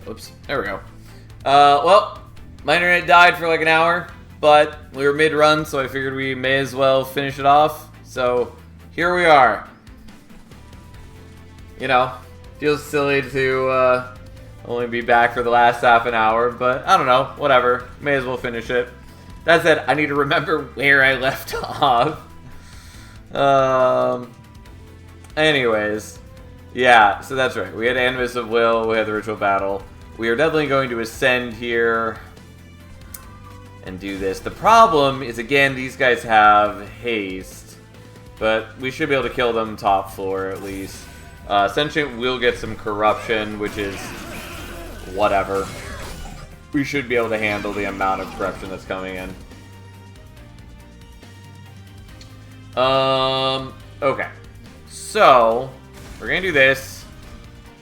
Whoops. There we go. Well, my internet died for like an hour, but we were mid-run, so I figured we may as well finish it off. So, here we are. You know, feels silly to only be back for the last half an hour, but I don't know, whatever. May as well finish it. That said, I need to remember where I left off. Anyways, yeah, so that's right. We had Animus of Will, we had the Ritual Battle. We are definitely going to ascend here and do this. The problem is, again, these guys have haste, but we should be able to kill them top floor at least. Sentient will get some corruption, which is whatever. We should be able to handle the amount of corruption that's coming in. Okay. So, we're going to do this,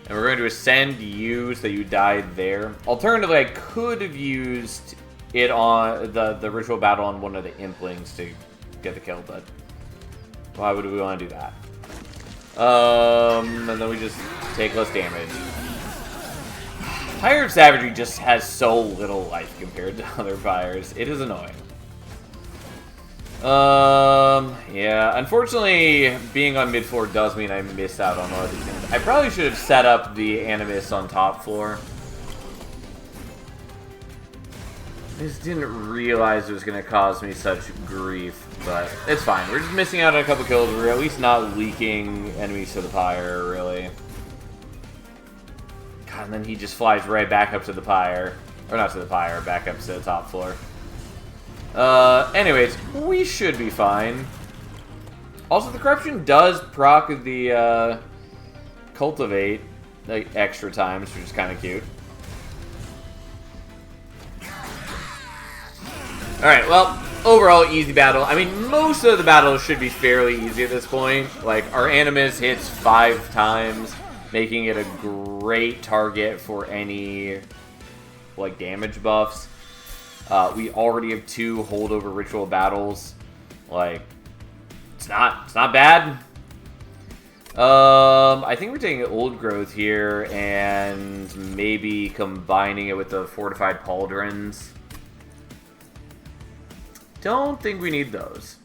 and we're going to ascend you so you died there. Alternatively, I could have used it on the Ritual Battle on one of the Implings to get the kill, but why would we want to do that? And then we just take less damage. Pyre of Savagery just has so little life compared to other Pyres. It is annoying. Yeah, unfortunately, being on mid-floor does mean I miss out on all of these things. I probably should have set up the Animus on top floor. I just didn't realize it was going to cause me such grief, but it's fine. We're just missing out on a couple kills. We're at least not leaking enemies to the Pyre, really. God, and then he just flies right back up to the Pyre. Or not to the Pyre, back up to the top floor. Anyways, we should be fine. Also, the Corruption does proc the, Cultivate, like, extra times, which is kind of cute. Alright, well, overall, easy battle. I mean, most of the battles should be fairly easy at this point. Like, our Animus hits 5 times, making it a great target for any, like, damage buffs. We already have 2 holdover Ritual Battles. Like, it's not bad. I think we're taking Old Growth here and maybe combining it with the Fortified Pauldrons. Don't think we need those.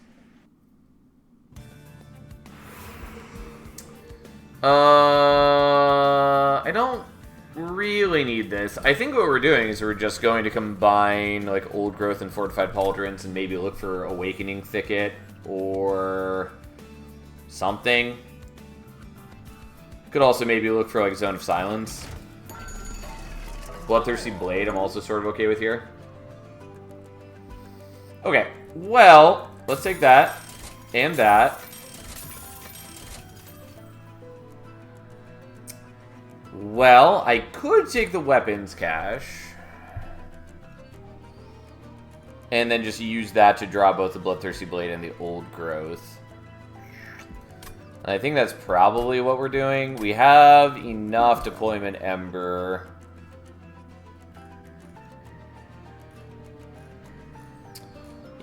I don't really need this. I think what we're doing is we're just going to combine like Old Growth and Fortified Pauldrons and maybe look for Awakening Thicket or something. Could also maybe look for like Zone of Silence. Bloodthirsty Blade I'm also sort of okay with here. Okay, well, let's take that and that. Well, I could take the weapons cache and then just use that to draw both the Bloodthirsty Blade and the Old Growth. And I think that's probably what we're doing. We have enough Deployment Ember.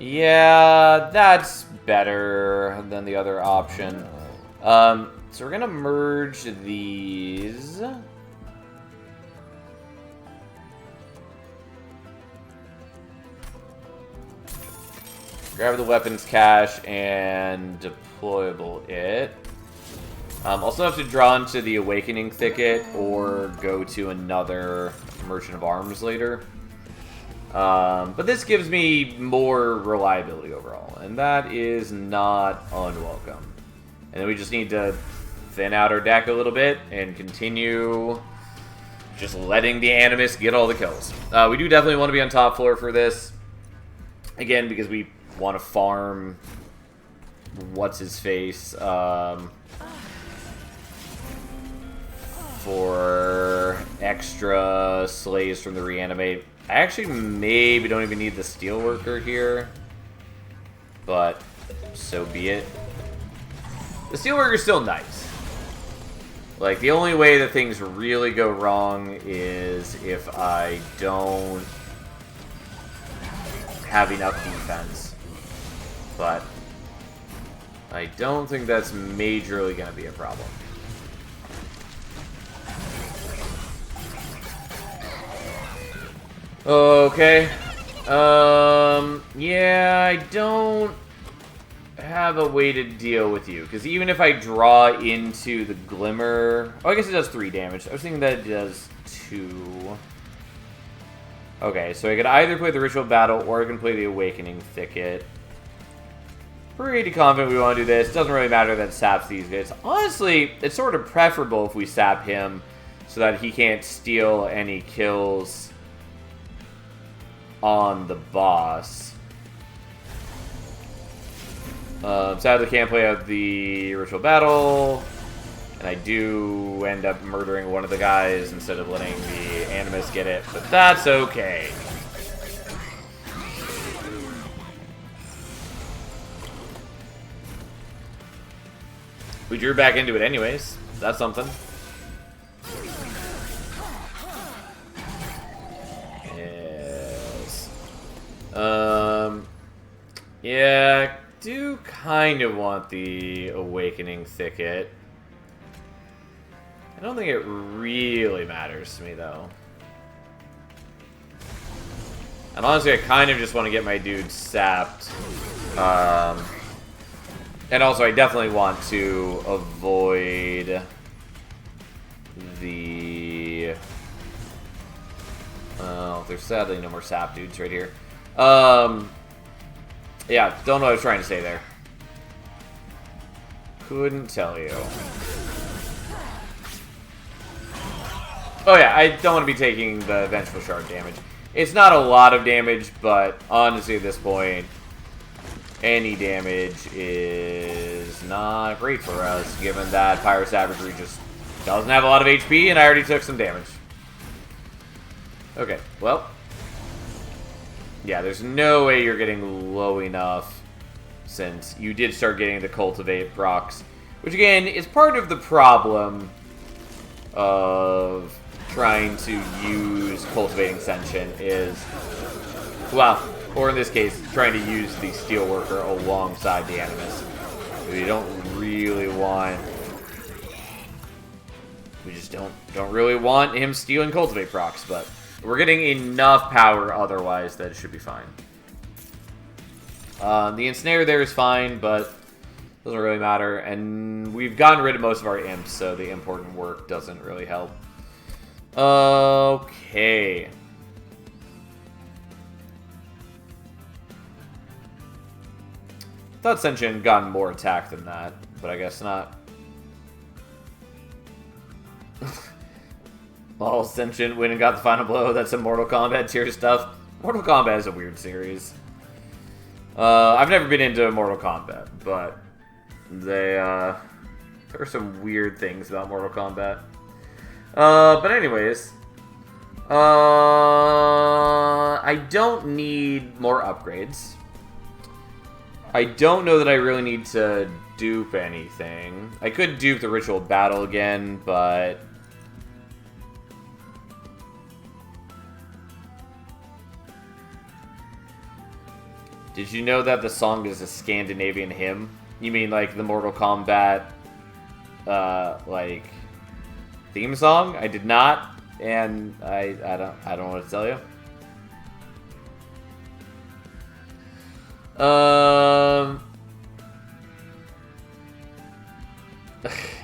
Yeah, that's better than the other option. So we're gonna merge these. Grab the weapons cache and deployable it. Also have to draw into the Awakening Thicket or go to another Merchant of Arms later. But this gives me more reliability overall, and that is not unwelcome. And then we just need to thin out our deck a little bit and continue just letting the Animus get all the kills. We do definitely want to be on top floor for this. Again, because we want to farm what's-his-face for extra slays from the Reanimate. I actually maybe don't even need the Steelworker here, but so be it. The Steelworker's still nice. Like, the only way that things really go wrong is if I don't have enough defense. But I don't think that's majorly going to be a problem. Okay. Yeah, I don't have a way to deal with you. Because even if I draw into the Glimmer... Oh, I guess it does 3 damage. I was thinking that it does 2. Okay, so I could either play the Ritual Battle or I can play the Awakening Thicket. Pretty confident we want to do this. Doesn't really matter that it saps these guys. Honestly, it's sort of preferable if we sap him so that he can't steal any kills on the boss. Sadly, can't play out the Ritual Battle. And I do end up murdering one of the guys instead of letting the Animus get it. But that's okay. We drew back into it anyways. That's something. Yes. Yeah, I do kind of want the Awakening Thicket. I don't think it really matters to me, though. And honestly, I kind of just want to get my dude sapped. And also, I definitely want to avoid the... Oh, there's sadly no more sap dudes right here. Yeah, don't know what I was trying to say there. Couldn't tell you. Oh yeah, I don't want to be taking the Vengeful Shard damage. It's not a lot of damage, but honestly at this point, any damage is not great for us, given that Pyro Savagery just doesn't have a lot of HP, and I already took some damage. Okay, well. Yeah, there's no way you're getting low enough, since you did start getting the Cultivate procs, which again, is part of the problem of trying to use Cultivating Sentient is, well, or in this case, trying to use the Steelworker alongside the Animus. We don't really want... We just don't really want him stealing Cultivate procs, but we're getting enough power otherwise that it should be fine. The Ensnare there is fine, but doesn't really matter. And we've gotten rid of most of our imps, so the important work doesn't really help. Okay. Thought Sentient gotten more attack than that, but I guess not. All Sentient win and got the final blow. That's some Mortal Kombat tier stuff. Mortal Kombat is a weird series. I've never been into Mortal Kombat, but there are some weird things about Mortal Kombat. But anyways, I don't need more upgrades. I don't know that I really need to dupe anything. I could dupe the Ritual Battle again, but... Did you know that the song is a Scandinavian hymn? You mean like the Mortal Kombat, like, theme song? I did not, and I don't know what to tell you.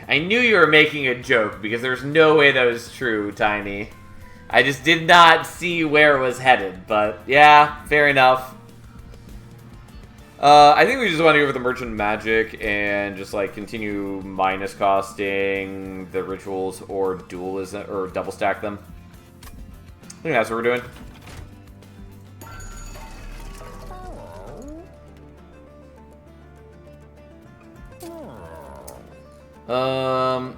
I knew you were making a joke because there's no way that was true, Tiny. I just did not see where it was headed, but yeah, fair enough. I think we just want to go for the Merchant Magic and just like continue minus costing the rituals or dualism or double stack them. I think that's what we're doing.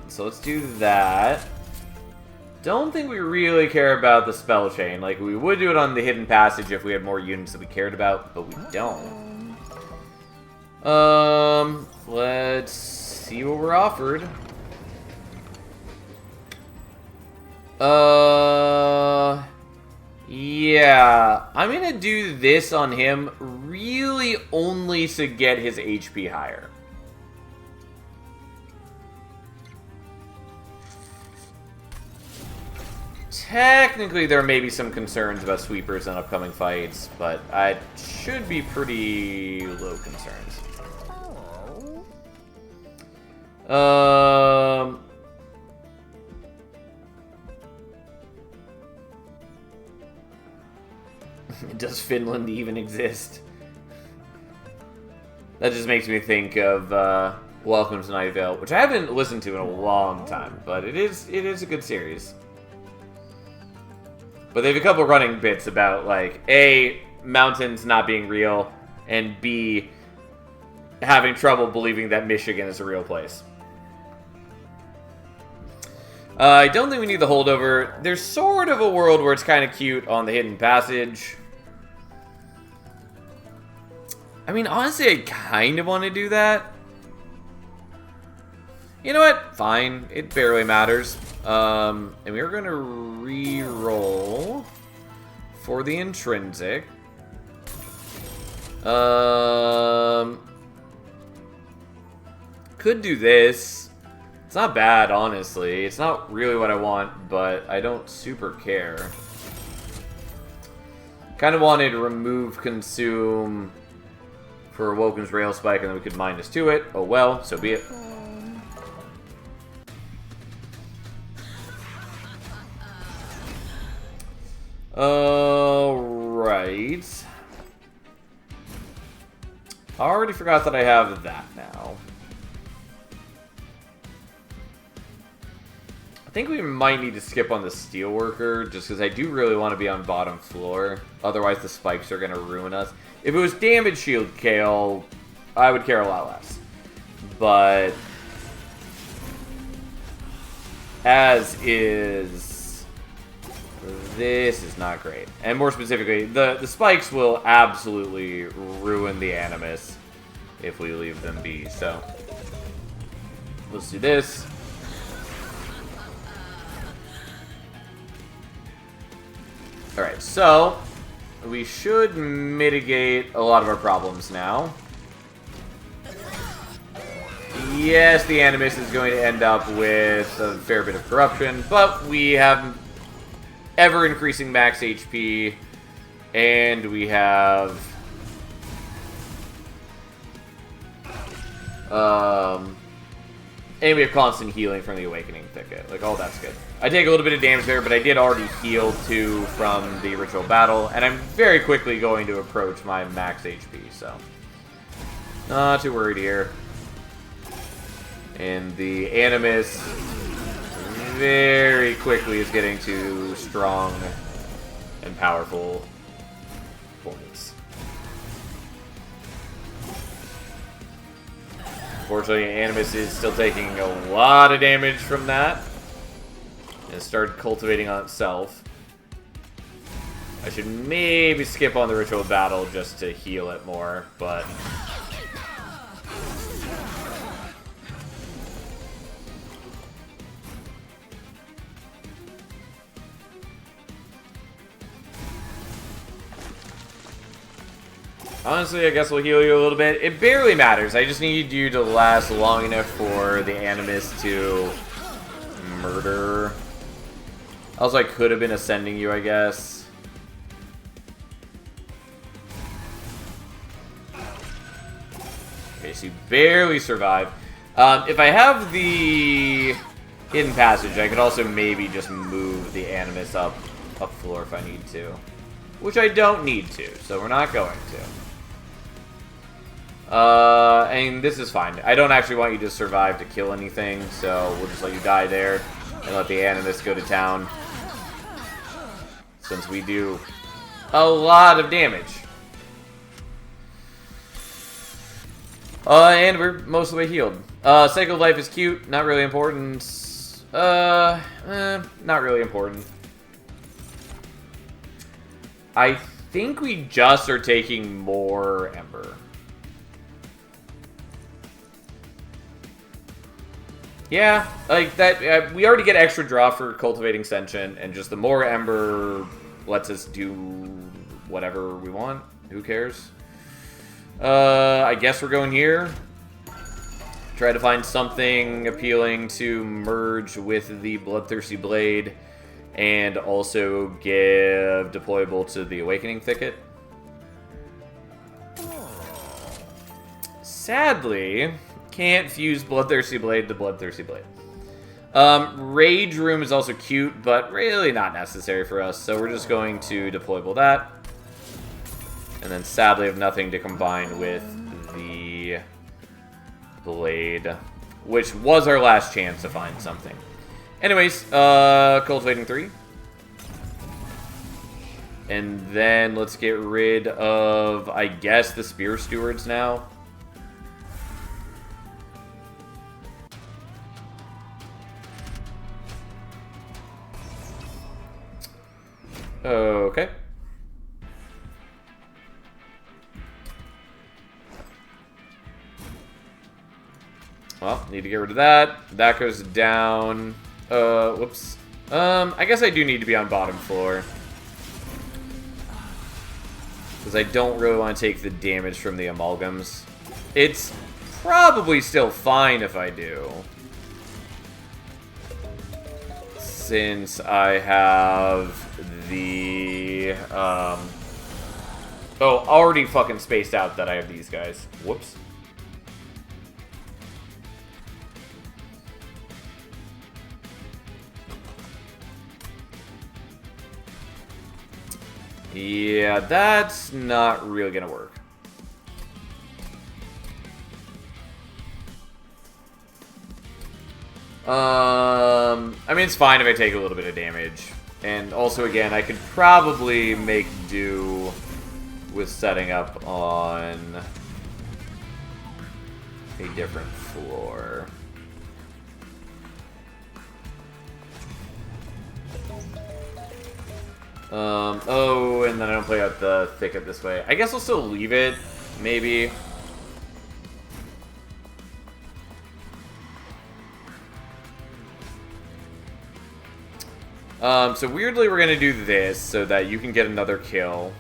So let's do that. Don't think we really care about the spell chain. Like, we would do it on the hidden passage if we had more units that we cared about, but we don't. Let's see what we're offered. Yeah, I'm gonna do this on him really only to get his HP higher. technically there may be some concerns about sweepers in upcoming fights, but I should be pretty low concerns. Does Finland even exist? That just makes me think of Welcome to Night Vale, which I haven't listened to in a long time, but it is a good series. But they have a couple running bits about, like, A, mountains not being real, and B, having trouble believing that Michigan is a real place. I don't think we need the holdover. There's sort of a world where it's kind of cute on the hidden passage. I mean, honestly, I kind of want to do that. You know what? Fine. It barely matters. And we're going to re-roll for the intrinsic. Could do this. It's not bad, honestly. It's not really what I want, but I don't super care. Kind of wanted to remove consume for Woken's Rail Spike, and then we could -2 it. Oh well, so be it. Alright. I already forgot that I have that now. I think we might need to skip on the Steelworker, just because I do really want to be on bottom floor. Otherwise, the spikes are going to ruin us. If it was Damage Shield Kale, I would care a lot less. But as is, this is not great. And more specifically, the spikes will absolutely ruin the Animus if we leave them be. So let's do this. Alright, so we should mitigate a lot of our problems now. Yes, the Animus is going to end up with a fair bit of corruption, but we have ever-increasing max HP, and we have constant healing from the Awakening Thicket. Like, all that's good. I take a little bit of damage there, but I did already heal 2 from the Ritual Battle, and I'm very quickly going to approach my max HP, so not too worried here. And the Animus very quickly is getting to strong and powerful points. Unfortunately, Animus is still taking a lot of damage from that. And started cultivating on itself. I should maybe skip on the Ritual Battle just to heal it more, but honestly, I guess we'll heal you a little bit. It barely matters. I just need you to last long enough for the Animus to murder. Also, I could have been ascending you, I guess. Okay, so you barely survive. If I have the hidden passage, I could also maybe just move the Animus up floor if I need to. Which I don't need to, so we're not going to. And this is fine. I don't actually want you to survive to kill anything, so we'll just let you die there and let the Animus go to town. Since we do a lot of damage. And we're most of the way healed. Cycle of Life is cute, not really important. Not really important. I think we just are taking more Ember. Yeah, like that. We already get extra draw for Cultivating Sentient, and just the more Ember lets us do whatever we want. Who cares? I guess we're going here. Try to find something appealing to merge with the Bloodthirsty Blade. and also give deployable to the Awakening Thicket. Sadly, can't fuse Bloodthirsty Blade to Bloodthirsty Blade. Rage Room is also cute, but really not necessary for us, so we're just going to deployable that. And then sadly have nothing to combine with the Blade, which was our last chance to find something. Anyways, Cultivating 3. And then let's get rid of, I guess, the Spear Stewards now. Okay. Well, need to get rid of that. That goes down. Whoops. I guess I do need to be on bottom floor. Because I don't really want to take the damage from the amalgams. It's probably still fine if I do. Since I have the, oh, already fucking spaced out that I have these guys. Whoops. Yeah, that's not really gonna work. I mean, it's fine if I take a little bit of damage. And also, again, I could probably make do with setting up on a different floor. Oh, and then I don't play out the thicket this way. I guess I'll still leave it, maybe. So weirdly we're gonna do this so that you can get another kill.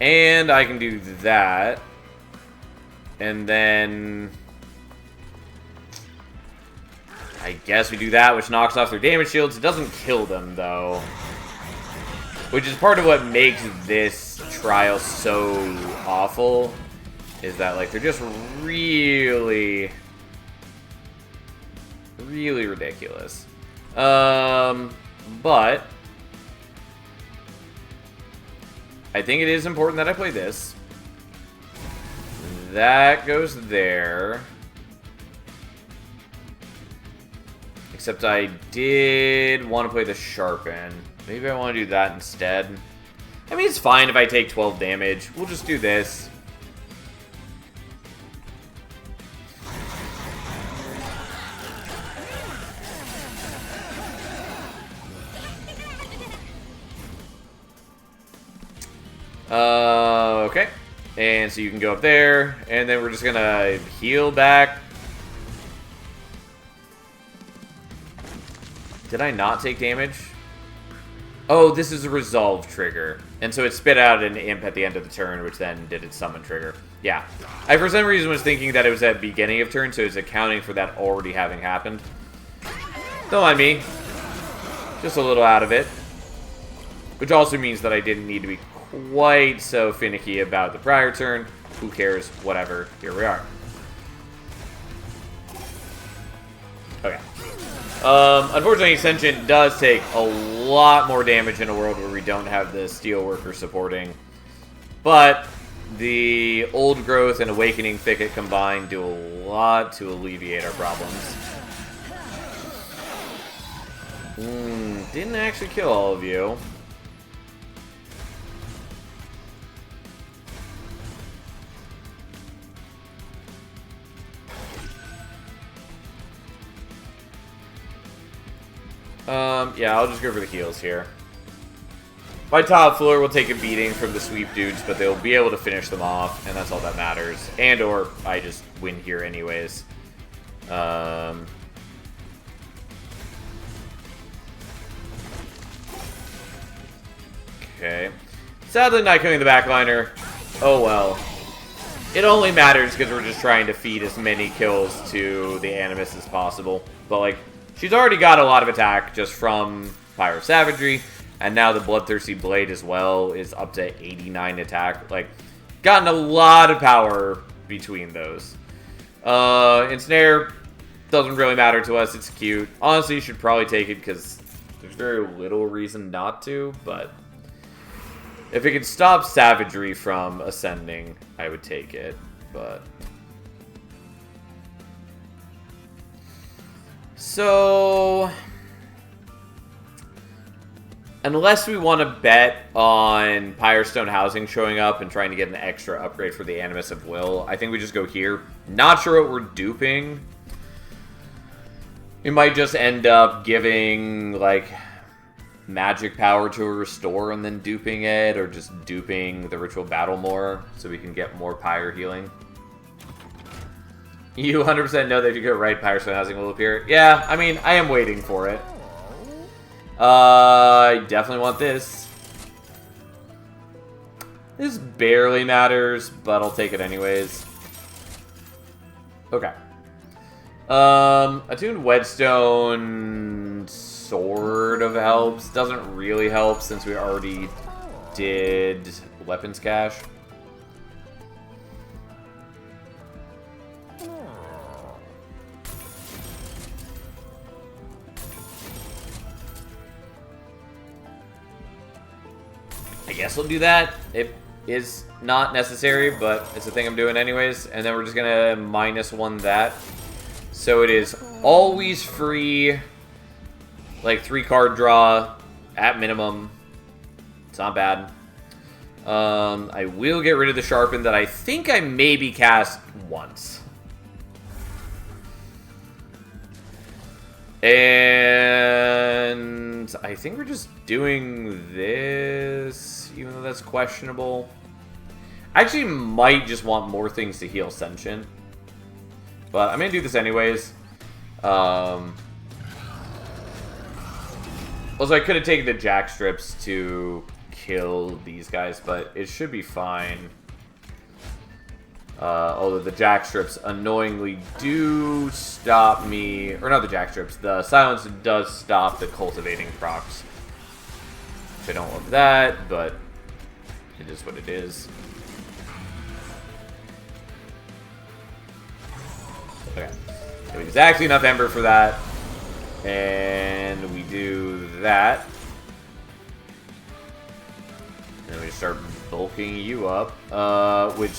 And I can do that. And then I guess we do that, which knocks off their damage shields. It doesn't kill them, though. Which is part of what makes this trial so awful. Is that, like, they're just really ridiculous. But I think it is important that I play this. That goes there. Except I did want to play the Sharpen. Maybe I want to do that instead. I mean, it's fine if I take 12 damage. We'll just do this. Okay. And so you can go up there, and then we're just gonna heal back. Did I not take damage? Oh, this is a resolve trigger. And so it spit out an imp at the end of the turn, which then did its summon trigger. Yeah. I, for some reason, was thinking that it was at the beginning of turn, so it was accounting for that already having happened. Don't mind me. Just a little out of it. Which also means that I didn't need to be quite so finicky about the prior turn. Who cares? Whatever. Here we are. Okay. Unfortunately, Ascension does take a lot more damage in a world where we don't have the Steelworker supporting. But the Old Growth and Awakening Thicket combined do a lot to alleviate our problems. Didn't actually kill all of you. Yeah, I'll just go for the heals here. My top floor will take a beating from the sweep dudes, but they'll be able to finish them off, and that's all that matters. And or I just win here anyways. Okay. Sadly not killing the backliner. Oh well. It only matters because we're just trying to feed as many kills to the Animus as possible. But, like, she's already got a lot of attack just from Pyro Savagery. And now the Bloodthirsty Blade as well is up to 89 attack. Like, gotten a lot of power between those. Ensnare doesn't really matter to us. It's cute. Honestly, you should probably take it because there's very little reason not to. But if it could stop Savagery from ascending, I would take it. But so unless we want to bet on Pyrostone Housing showing up and trying to get an extra upgrade for the Animus of Will, I think we just go here. Not sure what we're duping. We might just end up giving, like, magic power to a restore and then duping it, or just duping the Ritual Battle more so we can get more Pyre healing. You 100% know that if you go right, Pyrostone Housing will appear. Yeah, I mean, I am waiting for it. I definitely want this. This barely matters, but I'll take it anyways. Okay. Attuned Whetstone sort of helps. Doesn't really help since we already did Weapons Cache. I guess we'll do that. It is not necessary, but it's a thing I'm doing anyways. And then we're just gonna -1 that. So it is always free, like 3-card draw at minimum. It's not bad. I will get rid of the Sharpen that I think I maybe cast once. And I think we're just doing this, even though that's questionable. I actually might just want more things to heal Sentient. But I'm going to do this anyways. Also, I could have taken the Jack Strips to kill these guys, but it should be fine. Although the Jack Strips annoyingly do stop me, or not the Jack Strips, the Silence does stop the Cultivating procs. Which I don't love that, but it is what it is. Okay, so we use actually enough Ember for that, and we do that. And then we just start bulking you up, which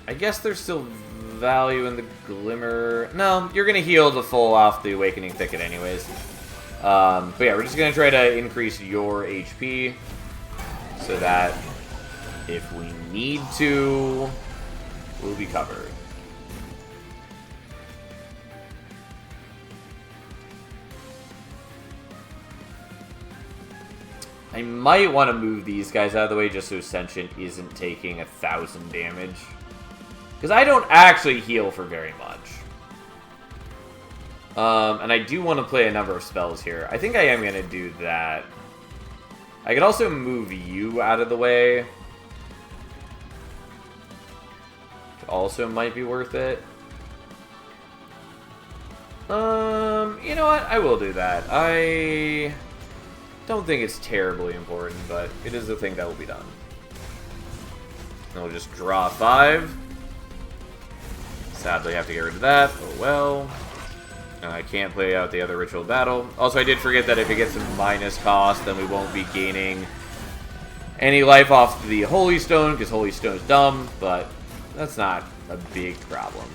I guess there's still value in the Glimmer. No, you're going to heal the full off the Awakening Thicket anyways. But yeah, we're just going to try to increase your HP so that if we need to, we'll be covered. I might want to move these guys out of the way just so Sentient isn't taking 1,000 damage. Because I don't actually heal for very much. And I do want to play a number of spells here. I think I am going to do that. I could also move you out of the way. Which also might be worth it. You know what? I will do that. I don't think it's terribly important, but it is a thing that will be done. And we'll just draw 5. Sadly, I have to get rid of that. Oh well. I can't play out the other Ritual Battle. Also, I did forget that if it gets a minus cost, then we won't be gaining any life off the Holy Stone, because Holy Stone is dumb, but that's not a big problem.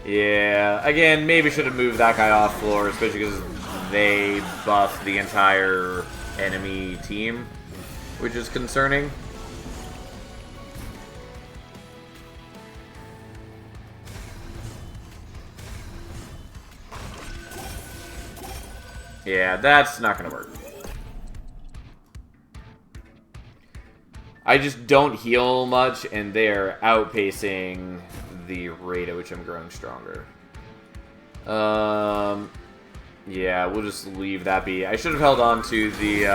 Yeah, again, maybe should have moved that guy off floor, especially because they buff the entire enemy team, which is concerning. Yeah, that's not going to work. I just don't heal much, and they're outpacing the rate at which I'm growing stronger. Yeah, we'll just leave that be. I should have held on to the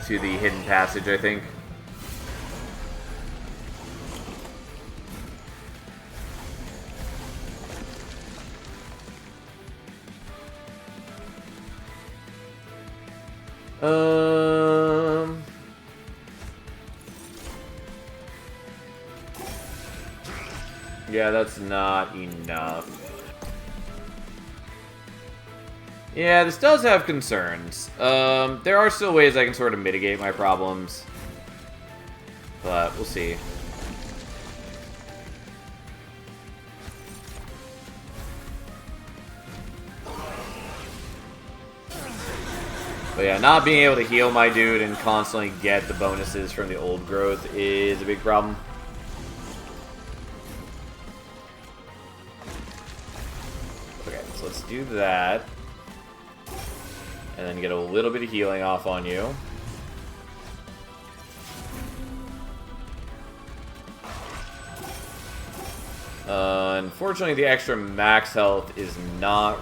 hidden passage, I think. Yeah, that's not enough. Yeah, this does have concerns. There are still ways I can sort of mitigate my problems. But we'll see. But yeah, not being able to heal my dude and constantly get the bonuses from the old growth is a big problem. Okay, so let's do that. And then get a little bit of healing off on you. Unfortunately, the extra max health is not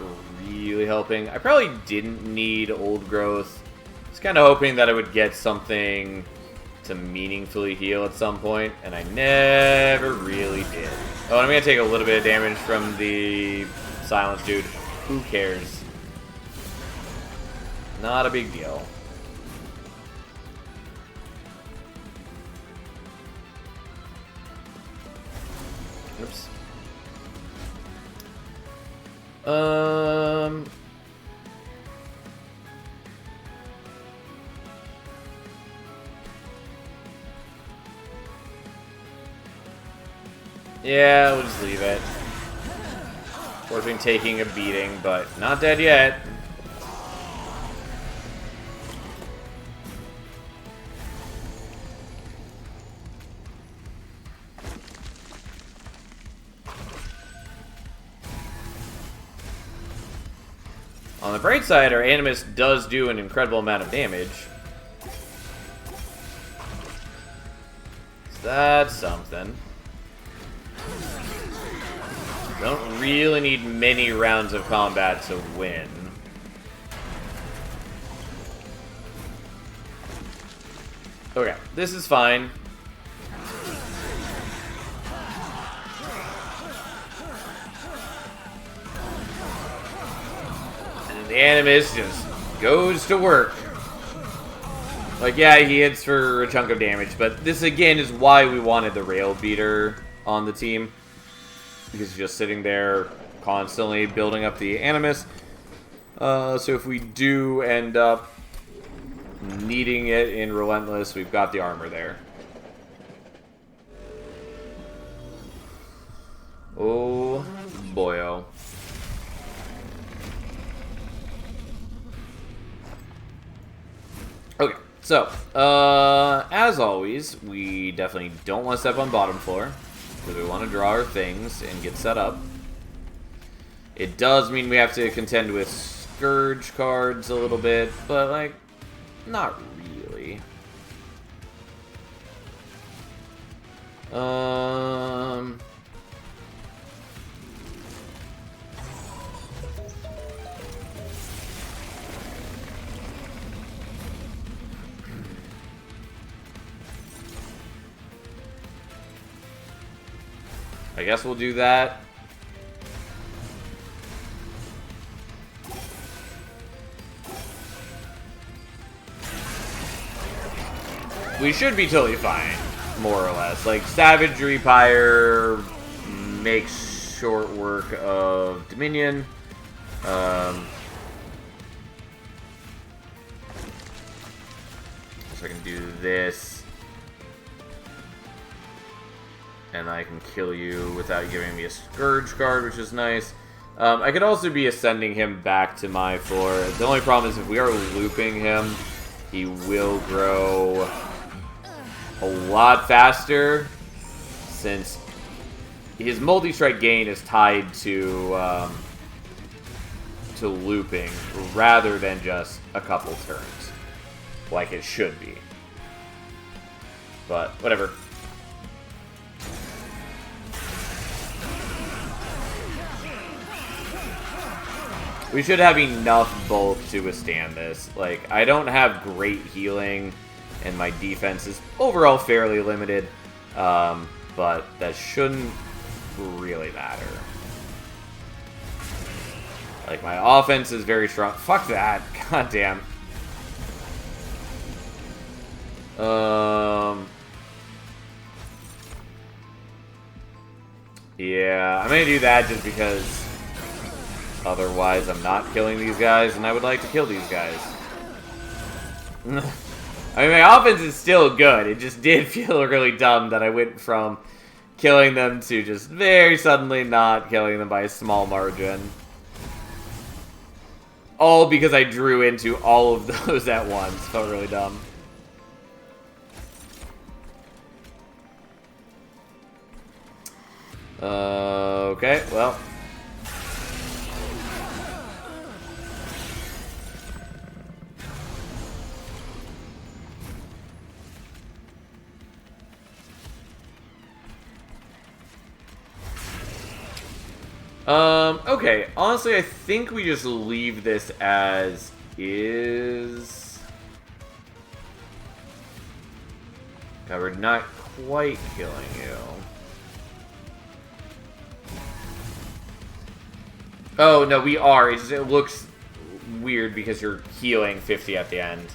really helping. I probably didn't need old growth. I was kind of hoping that I would get something to meaningfully heal at some point, and I never really did. Oh, and I'm going to take a little bit of damage from the silence dude. Who cares? Not a big deal. Oops. Yeah, we'll just leave it. We've been taking a beating, but not dead yet. On the bright side, our Animus does do an incredible amount of damage. So that's something. Don't really need many rounds of combat to win. Okay, this is fine. The Animus just goes to work. Like, yeah, he hits for a chunk of damage, but this, again, is why we wanted the Rail Beater on the team. Because he's just sitting there constantly building up the Animus. So if we do end up needing it in Relentless, we've got the armor there. Oh, boyo. Okay, so, as always, we definitely don't want to step on bottom floor, because we want to draw our things and get set up. It does mean we have to contend with Scourge cards a little bit, but, like, not really. I guess we'll do that. We should be totally fine, more or less. Like, Savagery Pyre makes short work of Dominion. So I can do this. And I can kill you without giving me a Scourge card, which is nice. I could also be ascending him back to my floor. The only problem is if we are looping him, he will grow a lot faster, since his multi-strike gain is tied to looping rather than just a couple turns. like it should be. But, whatever. We should have enough bulk to withstand this. Like, I don't have great healing, and my defense is overall fairly limited, but that shouldn't really matter. Like, my offense is very strong. Fuck that. God damn. Yeah, I'm gonna do that just because otherwise I'm not killing these guys, and I would like to kill these guys. I mean, my offense is still good. It just did feel really dumb that I went from killing them to just very suddenly not killing them by a small margin. All because I drew into all of those at once. Felt really dumb. Okay, well. Okay, honestly, I think we just leave this as is. God, we're not quite killing you. Oh, no, we are. It looks weird because you're healing 50 at the end.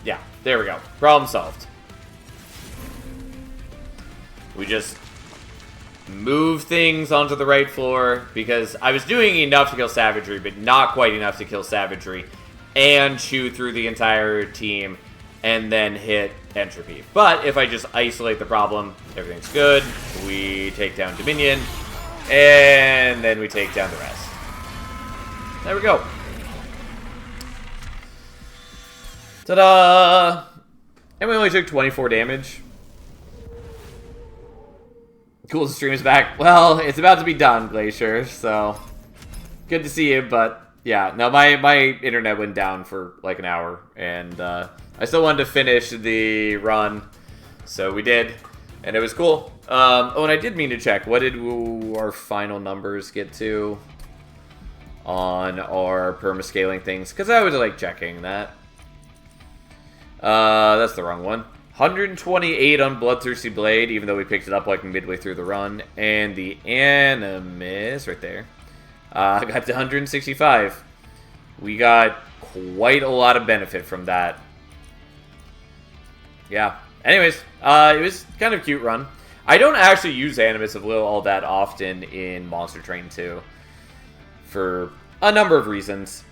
Yeah, there we go. Problem solved. We just move things onto the right floor because I was doing enough to kill Savagery, but not quite enough to kill Savagery and chew through the entire team and then hit Entropy. But if I just isolate the problem, everything's good. We take down Dominion, and then we take down the rest. There we go. Ta-da! And we only took 24 damage. Cool, the stream is back. Well, it's about to be done, Glacier, so good to see you, but yeah, no, my internet went down for like an hour, and I still wanted to finish the run, so we did, and it was cool. Oh, and I did mean to check, what did our final numbers get to on our permascaling things? Because I was like checking that. That's the wrong one. 128 on Bloodthirsty Blade, even though we picked it up like midway through the run. And the Animus, right there, got to 165. We got quite a lot of benefit from that. Yeah. Anyways, it was kind of a cute run. I don't actually use Animus of Will all that often in Monster Train 2. For a number of reasons.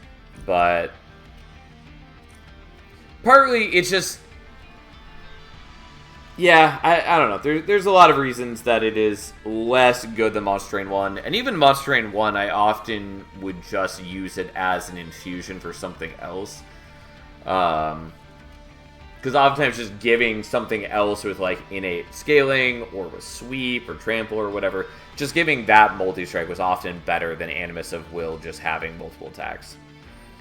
But partly, it's just... Yeah, I don't know. There's a lot of reasons that it is less good than Monster Train 1. And even Monster Train 1, I often would just use it as an infusion for something else. Because oftentimes just giving something else with, like, innate scaling, or with sweep, or trample, or whatever, just giving that multi-strike was often better than Animus of Will just having multiple attacks.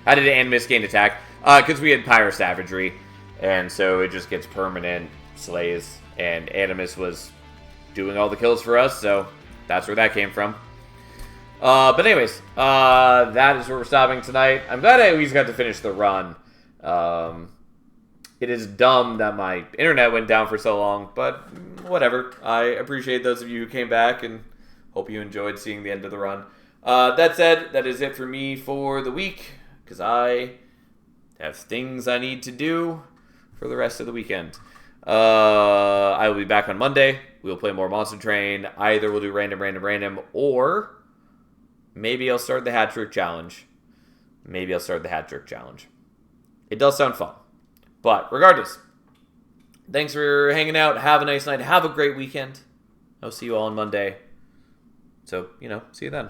How did Animus gain attack? Because we had Pyro Savagery, and so it just gets permanent slays, and Animus was doing all the kills for us, so that's where that came from. But anyways, that is where we're stopping tonight. I'm glad I at least got to finish the run. It is dumb that my internet went down for so long, but whatever. I appreciate those of you who came back, and hope you enjoyed seeing the end of the run. That said, that is it for me for the week, because I have things I need to do for the rest of the weekend. I will be back on Monday. We'll play more Monster Train. Either we'll do random, or maybe I'll start the Hat Trick Challenge. It does sound fun. But regardless, thanks for hanging out. Have a nice night. Have a great weekend. I'll see you all on Monday. So, see you then.